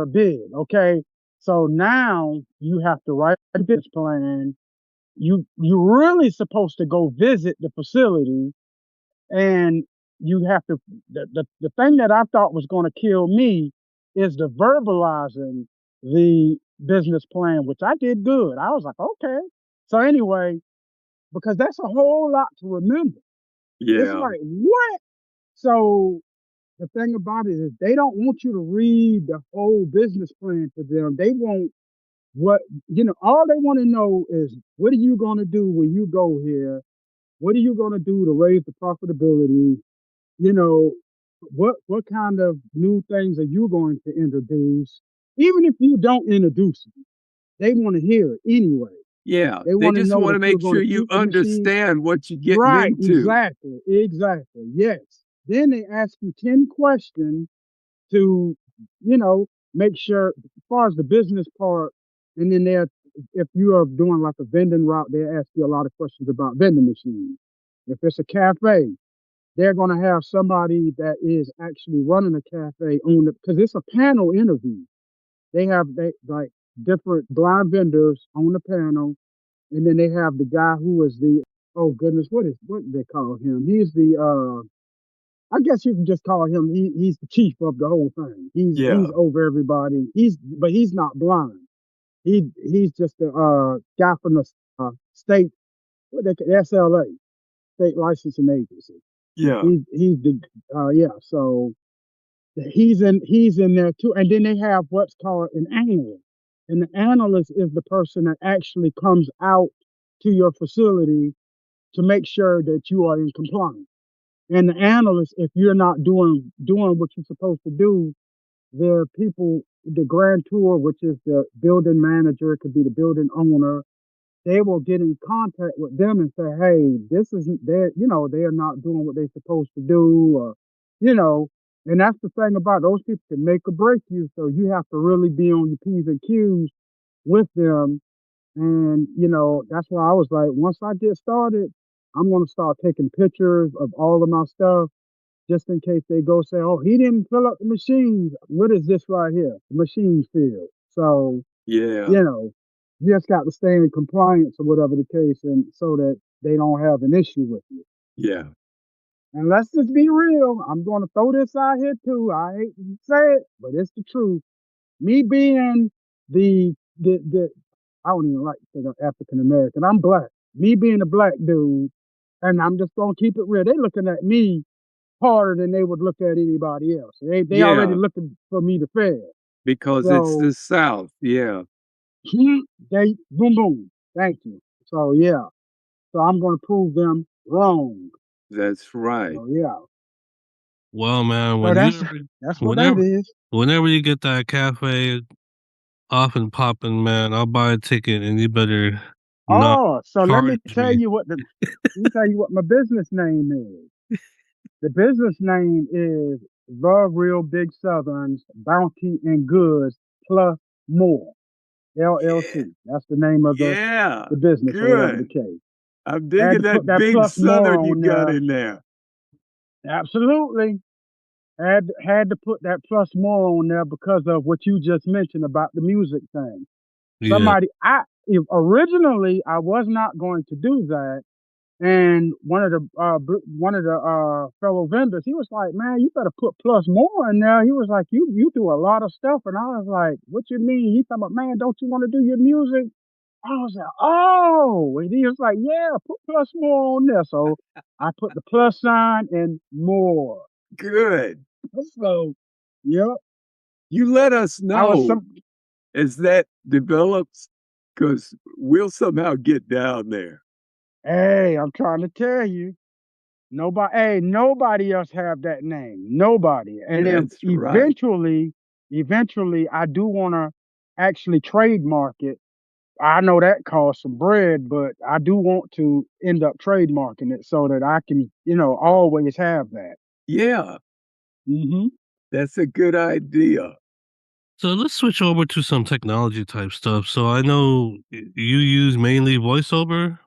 bid. Okay. So now you have to write a business plan. You really supposed to go visit the facility, and you have to the thing that I thought was going to kill me is the verbalizing the business plan, which I did good. I was like, okay. So anyway, because that's a whole lot to remember. It's Yeah. like, what? So the thing about it is they don't want you to read the whole business plan to them. They want what, all they want to know is, what are you going to do when you go here? What are you going to do to raise the profitability? You know, what kind of new things are you going to introduce? Even if you don't introduce them, they want to hear it anyway. Yeah. They They want to just know want that to you're make going sure to you keep the machines. understand what you're getting Right, into. exactly. Yes. Then they ask you 10 questions to, you know, make sure as far as the business part, and then if you are doing like a vending route, they ask you a lot of questions about vending machines. If it's a cafe, they're going to have somebody that is actually running a cafe on it, because it's a panel interview. They different blind vendors on the panel, and then they have the guy who is the, oh goodness, what do they call him? He's the I guess you can just call him, he's the chief of the whole thing. He's Yeah. over everybody. But he's not blind. He's just the guy from the state, what they SLA, state licensing agency. Yeah. He's the yeah. So he's in there too. And then they have what's called an analyst, and the analyst is the person that actually comes out to your facility to make sure that you are in compliance. And the analyst, if you're not doing what you're supposed to do, there are people, the grand tour, which is the building manager, it could be the building owner, they will get in contact with them and say, hey, this isn't they're, they are not doing what they're supposed to do, or, you know, and that's the thing about those people can make or break you. So you have to really be on your P's and Q's with them. And, that's why I was like, once I get started, I'm going to start taking pictures of all of my stuff just in case they go say, oh, he didn't fill up the machines. What is this right here? The machine field. So, Yeah. you just got to stay in compliance or whatever the case, and so that they don't have an issue with you. Yeah. And let's just be real. I'm going to throw this out here too. I hate to say it, but it's the truth. Me being the I don't even like to say I'm African American. I'm black. Me being a black dude, and I'm just gonna keep it real. They looking at me harder than they would look at anybody else. They already Yeah. looking for me to fail. Because it's the So South. Yeah. they boom boom. Thank you. So yeah. So I'm gonna prove them wrong. That's right. So yeah. Well, man, So when that's you that's what that whenever is. whenever you get that cafe off and popping, man, I'll buy a ticket and you better not Oh, so let me charge tell me. you what my business name is. The business name is The Real Big Southern's Bounty and Goods Plus More, Yeah. LLC. That's the name of Yeah. the business or whatever the Good. case. I'm I had digging to put that that big plus more Southern you on got there. in there. Absolutely. Had to put that plus more on there because of what you just mentioned about the music thing. Yeah. Originally I was not going to do that. And one of the fellow vendors, he was like, "Man, you better put plus more in there." He was like, "You do a lot of stuff," and I was like, "What you mean?" He talking about, "Man, don't you want to do your music?" I was like, "Oh," and he was like, "Yeah, put plus more on there." So I put the plus sign and more. Good. So, yep, You let us I was know as that develops, because we'll somehow get down there. Hey, I'm trying to tell you. Nobody else have that name. Nobody. And then That's right. eventually, I do want to actually trademark it. I know that costs some bread, but I do want to end up trademarking it so that I can, always have that. Yeah, Hmm. that's a good idea. So let's switch over to some technology type stuff. So I know you use mainly voiceover,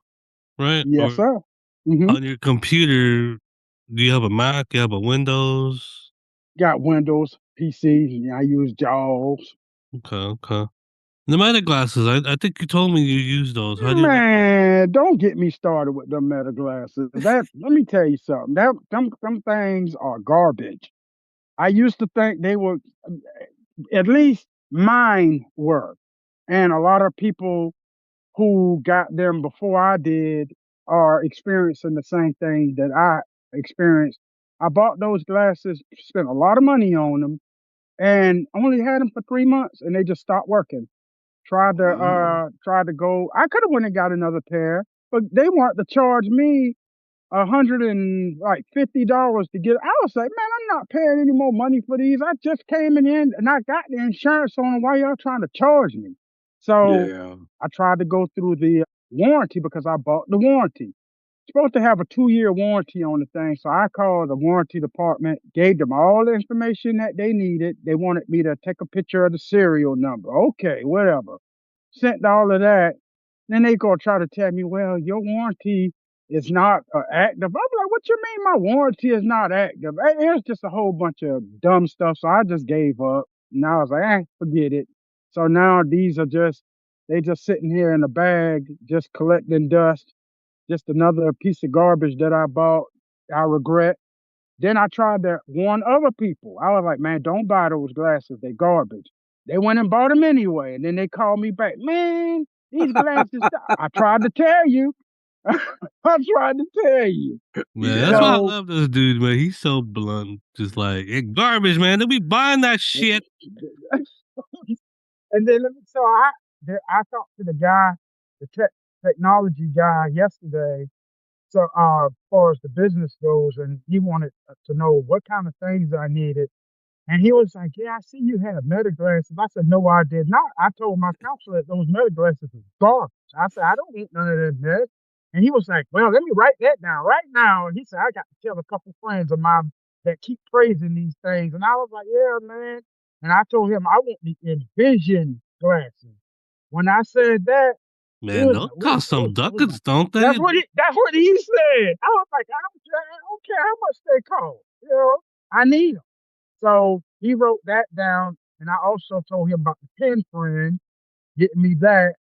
right? Yes, Or sir. Hmm. on your computer, do you have a Mac? You have a Windows? Got Windows, PC. I use JAWS. Okay, okay. The Meta glasses, I think you told me you use those. How do you like them? Man, don't get me started with them meta glasses. Let me tell you something. Them things are garbage. I used to think they were, at least mine were. And a lot of people who got them before I did are experiencing the same thing that I experienced. I bought those glasses, spent a lot of money on them, and only had them for 3 months, and they just stopped working. Wow. Tried to go. I could have went and got another pair, but they wanted to charge me $150 to get. I was like, man, I'm not paying any more money for these. I just came in and I got the insurance on them. Why y'all trying to charge me? So Yeah. I tried to go through the warranty because I bought the warranty. Supposed to have a 2-year warranty on the thing. So I called the warranty department, gave them all the information that they needed. They wanted me to take a picture of the serial number. Okay, whatever. Sent all of that. Then they gonna try to tell me, well, your warranty is not active. I'm like, what you mean my warranty is not active? It was just a whole bunch of dumb stuff. So I just gave up. And I was like, forget it. So now these are they just sitting here in a bag, just collecting dust. Just another piece of garbage that I bought. I regret. Then I tried to warn other people. I was like, man, don't buy those glasses. They garbage. They went and bought them anyway. And then they called me back, man, these glasses. I tried to tell you. I tried to tell you. Man, that's why I Yeah. So love this dude, man. He's so blunt. Just like, it garbage, man. They be buying that shit. and then I talked to the guy, the technology guy yesterday. So as far as the business goes, and he wanted to know what kind of things I needed. And he was like, "Yeah, I see you have meta glasses." I said, "No, I did not." I told my counselor that those meta glasses was garbage. I said, "I don't need none of that meds." And he was like, "Well, let me write that down right now." And he said, "I got to tell a couple friends of mine that keep praising these things." And I was like, "Yeah, man." And I told him I want the Envision glasses. When I said that, he Man, was those like, cost "What?" some I was like, ducats, don't they? That's what he said. I was like, I don't care how much they cost. I need them. So he wrote that down, and I also told him about the pen friend getting me that.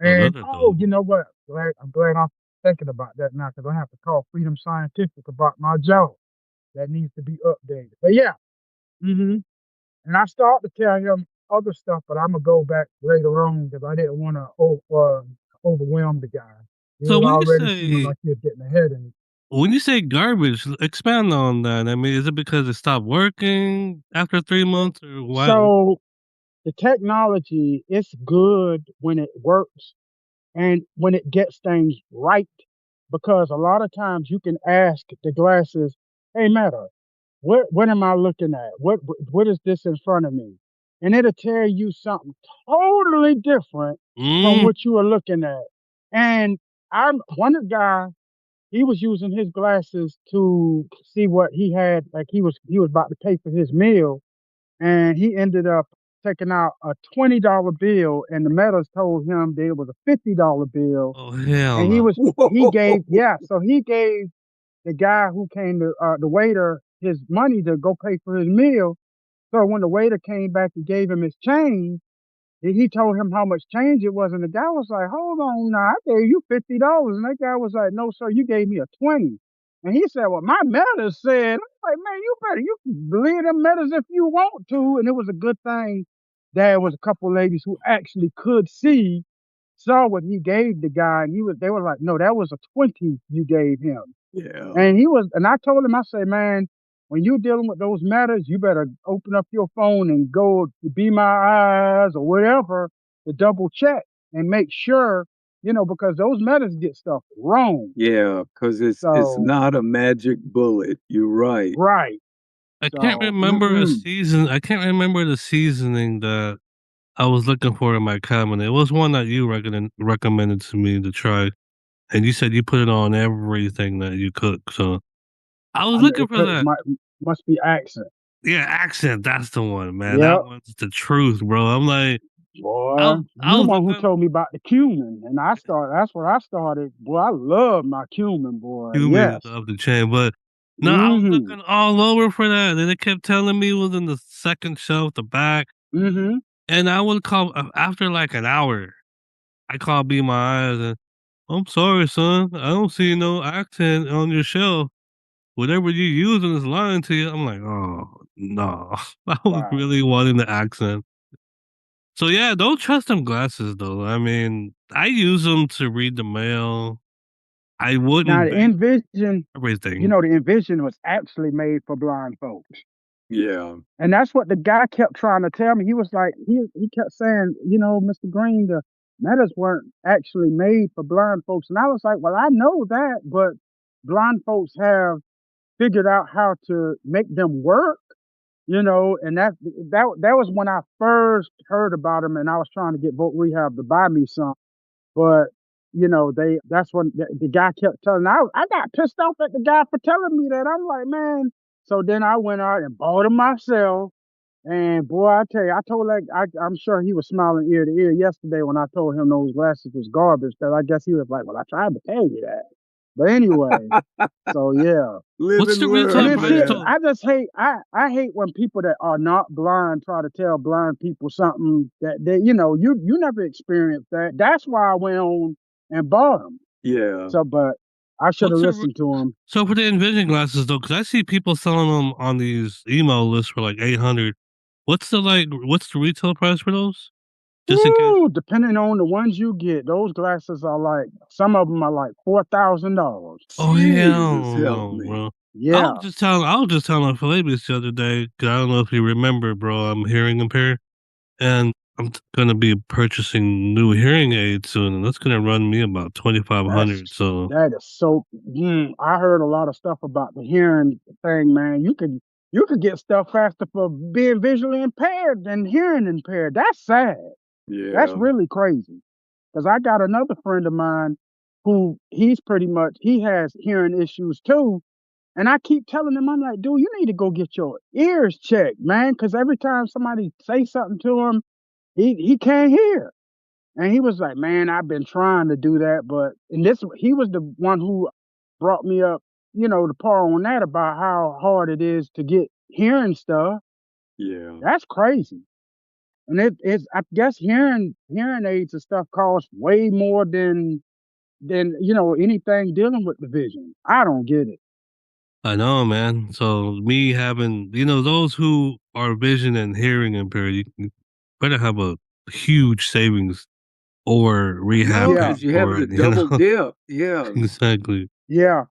Oh, And those are oh, dope. you know what? I'm glad I'm thinking about that now because I have to call Freedom Scientific about my job. That needs to be updated. But yeah, hmm and I started to tell him other stuff, but I'm gonna go back later on because I didn't want to overwhelm the guy. He So was already seeming like he was getting ahead of me. when you say garbage, expand on that. I mean, is it because it stopped working after 3 months, or why? So the technology is good when it works and when it gets things right, because a lot of times you can ask the glasses, "Hey, Meta, what am I looking at? What is this in front of me?" And it'll tell you something totally different from Mm, what you are looking at. And I'm one of the guy, he was using his glasses to see what he had, like he was about to pay for his meal, and he ended up taking out a $20 bill, and the Metas told him that it was a $50 bill, oh hell and no. he gave, Whoa. yeah, so he gave the guy who came to the waiter his money to go pay for his meal. So when the waiter came back and gave him his change, he told him how much change it was, and the guy was like, "Hold on, now I gave you $50," and that guy was like, "No, sir, you gave me a 20." And he said, "Well, my Metas said," I'm like, "Man, you can believe them Metas if you want to." And it was a good thing there was a couple ladies who actually could see, saw what he gave the guy, and they were like, "No, that was a 20 you gave him." Yeah. And I told him, I said, "Man, when you're dealing with those matters, you better open up your phone and go to Be My Eyes or whatever to double check and make sure, because those matters get stuff wrong." Yeah, because it's So, not a magic bullet. You're right. right. I can't So, remember a season. I can't remember the seasoning that I was looking for in my cabinet. It was one that you recommended to me to try, and you said you put it on everything that you cook. So I was I know looking for that. must be accent. Yeah, accent. That's the one, man. Yep. That one's the truth, bro. I'm like, Boy, I you the was one who looking told me about the cumin, and that's what I started. Boy, I love my cumin, boy. human is Yes. off the chain, but no, I was Mm-hmm. looking all over for that, and they kept telling me it was in the second shelf, the back, Mm-hmm. and I would call after like an hour. I called Be My Eyes, and I'm sorry, son, I don't see no accent on your shelf. Whatever you using is lying to you. I'm like, oh no, I was Wow. really wanting the accent. So yeah, don't trust them glasses though. I mean, I use them to read the mail. I Now wouldn't the base Envision, everything. the Envision was actually made for blind folks. Yeah. And that's what the guy kept trying to tell me. He was like, he kept saying, "Mr. Green, the Metas weren't actually made for blind folks." And I was like, "Well, I know that, but blind folks have figured out how to make them work, and that was when I first heard about them, and I was trying to get Vote Rehab to buy me some. But that's when the guy kept telling. I got pissed off at the guy for telling me that. I'm like, man. So then I went out and bought them myself. And boy, I tell you, I told like I'm sure he was smiling ear to ear yesterday when I told him those glasses was garbage. Because I guess he was like, "Well, I tried to tell you that." But anyway, so yeah. Live What's and the And retail learn, then price? see, man. So, I just hate I hate when people that are not blind try to tell blind people something that they you never experienced that. That's why I went on and bought them. Yeah. So, but I should have what's the re- listened to them. so for the Envision glasses though? Because I see people selling them on these email lists for like 800. What's the retail price for those? Just in case. Woo, depending on the ones you get, those glasses are like some of them are like $4,000. Oh Jesus hell help no, me. bro. Yeah. I was just telling Falabius the other day because I don't know if you remember, bro. I'm hearing impaired, and gonna be purchasing new hearing aids soon, and that's gonna run me about 2,500. That's So that is so. I heard a lot of stuff about the hearing thing, man. You could get stuff faster for being visually impaired than hearing impaired. That's sad. That's Yeah. really crazy. Because I got another friend of mine who he has hearing issues too. And I keep telling him, I'm like, dude, you need to go get your ears checked, man. Because every time somebody say something to him, he can't hear. And he was like, "Man, I've been trying to do that, but," and this he was the one who brought me up, the part on that about how hard it is to get hearing stuff. Yeah. That's crazy. And it's I guess hearing aids and stuff cost way more than anything dealing with the vision. I don't get it. I know, man. So me having, those who are vision and hearing impaired, you better have a huge savings or I know, Yeah, rehabbing because you have for the it, double dip. Yeah. Exactly. yeah,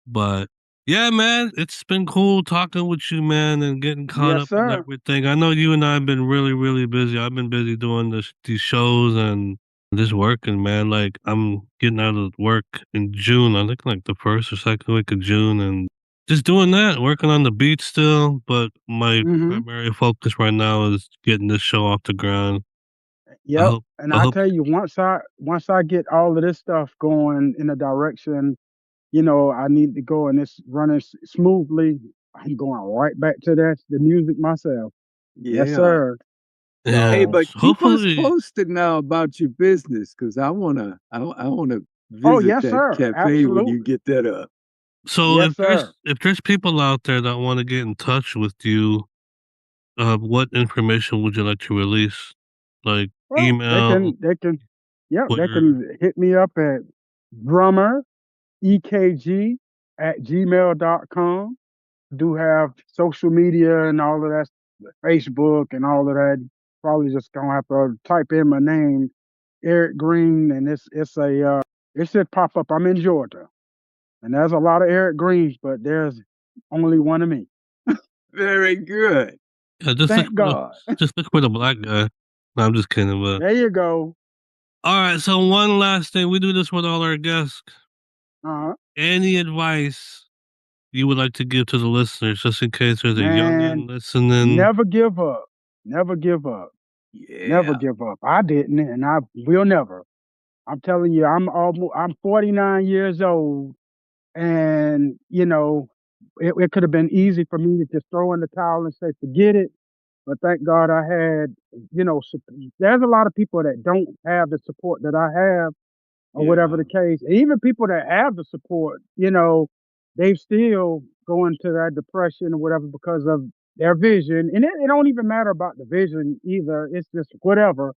But yeah, man, it's been cool talking with you, man, and getting caught yes, up in sir. everything. I know you and I have been really, really busy. I've been busy doing these shows and just working, man. Like I'm getting out of work in June. I think like the first or second week of June, and just doing that, working on the beat still. But my Hmm. primary focus right now is getting this show off the ground. I Yep. hope. And I I hope. tell you, once I get all of this stuff going in a direction I need to go and it's running smoothly. I'm going right back to the music myself. Yes, Yeah. sir. Hey, And So, but keep us hopefully, posted now about your business, because I wanna oh visit yes, that sir. cafe when you Absolutely. get that up. so Yes, sir. if there's people out there that want to get in touch with you, what information would you like to release? Like Well, email, they Twitter? can hit me up at drummer ekg at gmail.com. Do have social media and all of that, Facebook and all of that. Probably just gonna have to type in my name, Eric Green, and it should pop up. I'm in Georgia, and there's a lot of Eric Greens, but there's only one of me. Very good. Yeah, Thank God. just look for the black guy. No, I'm just kidding. But There you go. all right. So one last thing, we do this with all our guests. Uh-huh. Any advice you would like to give to the listeners, just in case there's a youngin Man, listening? never give up. Never give up. Never Yeah. give up. I didn't, and I will never. I'm telling you, I'm 49 years old, and it could have been easy for me to just throw in the towel and say forget it. But thank God I had, there's a lot of people that don't have the support that I have, or whatever Yeah. the case. And even people that have the support, they still go into that depression or whatever because of their vision. And it don't even matter about the vision either. It's just whatever.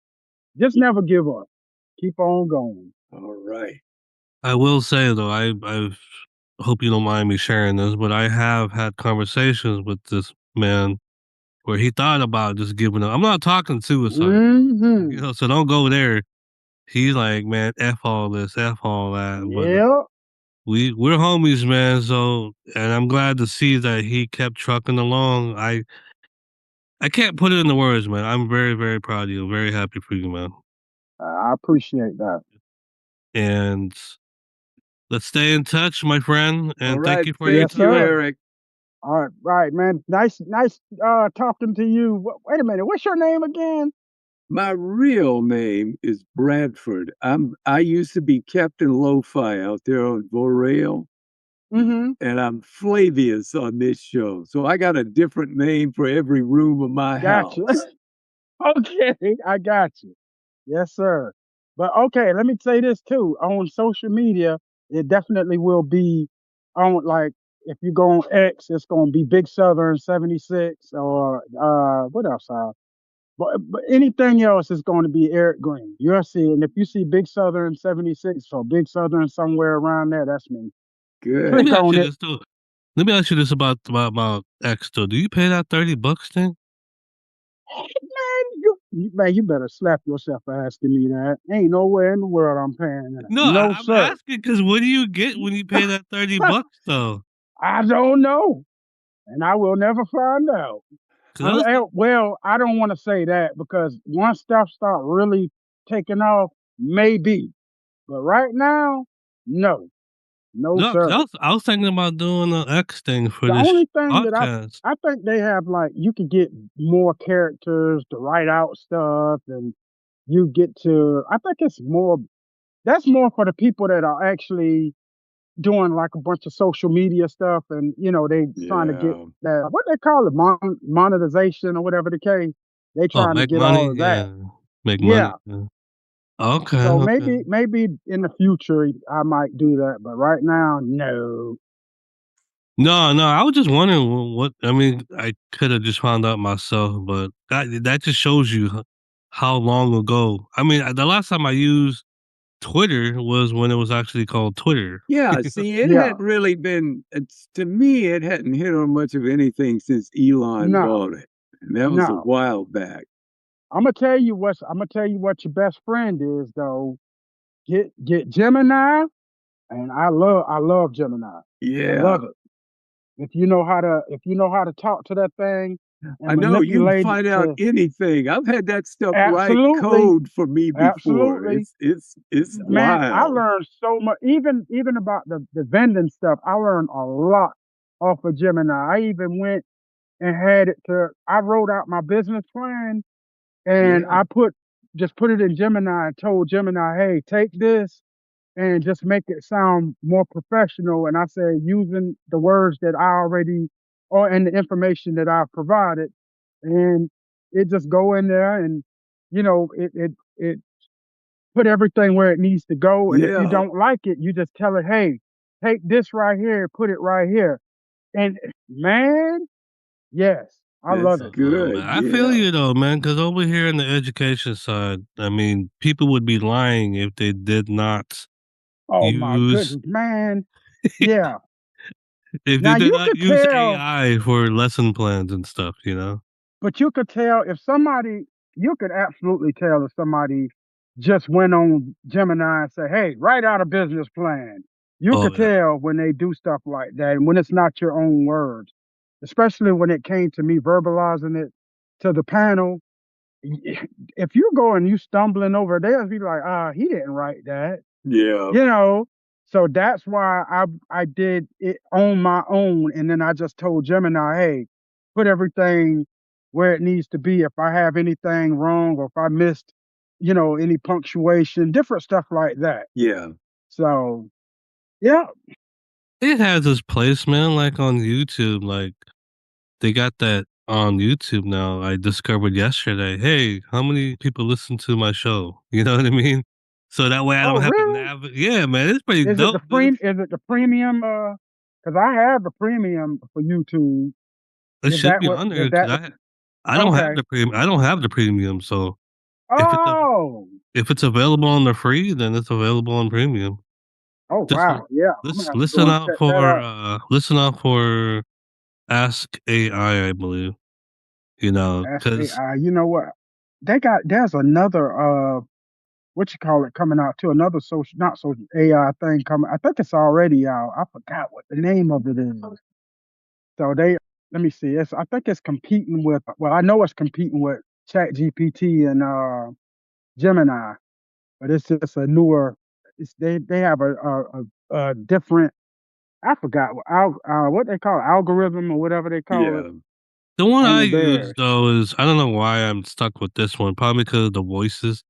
Just never give up. Keep on going. All right. I will say though, I hope you don't mind me sharing this, but I have had conversations with this man where he thought about just giving up. I'm not talking suicide though, Hmm. so don't go there. He's like, man, f all this, f all that. But Yeah. we're homies, man. So, and I'm glad to see that he kept trucking along. I can't put it into words, man. I'm very, very proud of you. Very happy for you, man. I appreciate that. And let's stay in touch, my friend. All And thank right. you for your Yes, Thank you, time. sir. Eric. All right, right, man. Nice talking to you. Wait a minute. What's your name again? My real name is Bradford. I used to be Captain Lo-Fi out there on Vorel, Mm-hmm. and I'm Flavius on this show. So I got a different name for every room of my Gotcha. house. Okay, I got you. Yes, sir. But okay, let me say this too. On social media, it definitely will be on, like, if you go on X, it's gonna be Big Southern 76 or what else? But anything else is going to be Eric Green. You'll see, and if you see Big Southern 76 or Big Southern somewhere around there, that's me. Good. Let Click me ask on you it. this though. Let me ask you this about X though. Do you pay that $30 thing? Man, you better slap yourself for asking me that. Ain't nowhere in the world I'm paying that. No, No, I'm sir. asking because what do you get when you pay that $30 though? I don't know, and I will never find out. 'Cause I was Well, I don't want to say that because once stuff start really taking off, maybe. But right now, no, no, no, 'cause sir. I was thinking about doing the X thing for The this only thing that podcast. I think they have, like, you could get more characters to write out stuff, and you get to. I think it's more. That's more for the people that are actually doing like a bunch of social media stuff, and they trying to get Yeah. that, what they call it, monetization or whatever the case. They Oh, trying to make get all money? of that. Yeah. Make money. Yeah. Yeah. Okay, So okay. maybe in the future I might do that, but right now, no. No, no, I was just wondering what I mean, I could have just found out myself, but that just shows you how long ago. I mean, the last time I used Twitter was when it was actually called Twitter. Yeah, see, it Yeah. hadn't really been to me, it hadn't hit on much of anything since Elon No. bought it, and that was a No. while back. I'm gonna tell you what your best friend is though. Get Gemini, and I love Gemini. I Yeah. love it. If you know how to talk to that thing I and know, you can manipulate it find out to. anything. I've had that stuff write Absolutely, code for me before. absolutely. It's Man, I wild. learned so much, even about the vending stuff. I learned a lot off of Gemini. I even went and had it to. I wrote out my business plan, and Yeah. I put it in Gemini and told Gemini, "Hey, take this and just make it sound more professional." And I said, using the words that I already, or and the information that I've provided, and it just go in there, and it put everything where it needs to go. And if you Yeah. don't like it, you just tell it, "Hey, take this right here, put it right here." And man, yes, I That's love it. Oh, good, man. I feel yeah. you though, man, because over here in the education side, I mean, people would be lying if they did not Oh my use goodness, man. Yeah. if they Now did you not could use tell. AI for lesson plans and stuff, you know? But you could tell if somebody, you could absolutely tell if somebody just went on Gemini and said, "Hey, write out a business plan." You Oh could yeah. tell when they do stuff like that, and when it's not your own words, especially when it came to me verbalizing it to the panel. If you go and you stumbling over, they'll be like, he didn't write that. Yeah. You know, so that's why I did it on my own, and then I just told Gemini, "Hey, put everything where it needs to be. If I have anything wrong, or if I missed, any punctuation, different stuff like that." Yeah. So yeah, It has its place, man, like on YouTube, like they got that on YouTube now. I discovered yesterday. Hey, how many people listen to my show? You know what I mean? So that way I oh don't have to really? navigate. Yeah, man, it's pretty Is it the dope, dude. premium? Because I have the premium for YouTube. It Is should that be what? on there Is because that I don't have okay? the premium. I don't have the premium. So if it's a, Oh, if it's available on the free, then it's available on premium. oh Just wow, yeah. I'm gonna let's have to go and check that out. listen out for Ask AI, I believe. You know, Ask because AI. You know what? There's another what you call it coming out too. Another social, not social, AI thing coming. I think it's already out. I forgot what the name of it is. So let me see. I think it's competing with. Well, I know it's competing with Chat GPT and Gemini, but it's just a newer. They have a different. I forgot what they call it, algorithm or whatever they call it Yeah. the one I on use theirs. though is I don't know why I'm stuck with this one. Probably because of the voices.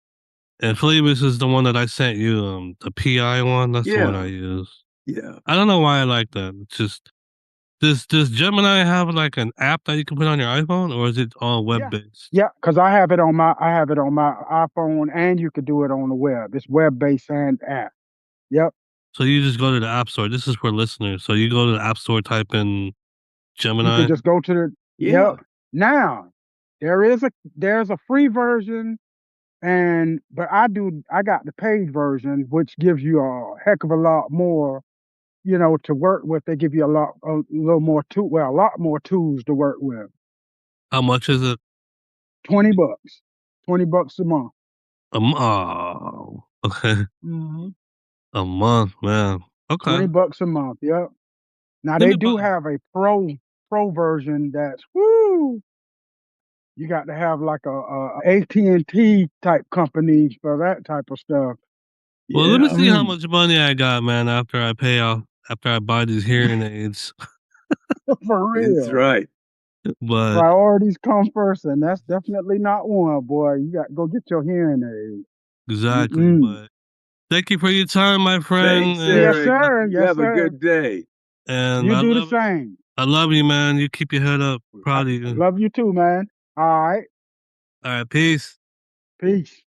And Flavis is the one that I sent you. The PI one. That's the one I Yeah. use. Yeah. I don't know why I like that. It's just does Gemini have like an app that you can put on your iPhone, or is it all web Yeah. based? Yeah, because I have it on my iPhone, and you could do it on the web. It's web based and app. Yep. So you just go to the App Store. This is for listeners. So you go to the App Store, type in You Gemini. can just go to the Yeah. Yep. Now there's a free version, but I got the paid version, which gives you a heck of a lot more, to work with. They give you a lot more tools to work with. How much is it? $20, $20 a month. Oh, okay. Mm-hmm. A month, man. Okay. $20 a month. Yep. Now Let they me do buy. have a pro version that's woo. You got to have like a AT&T type company for that type of stuff. Well, let me Yeah. see how Mm. much money I got, man. After I buy these hearing aids. For That's real. right. But Priorities come first, and that's definitely not one, boy. You got to go get your hearing aid. exactly. Mm-mm. But thank you for your time, my friend. Thanks, Yes, Eric. sir. You Yes, have a sir. good day. And You do the same. I love you, man. You keep your head up. I Proud of you. love you too, man. All right. All right, peace. Peace.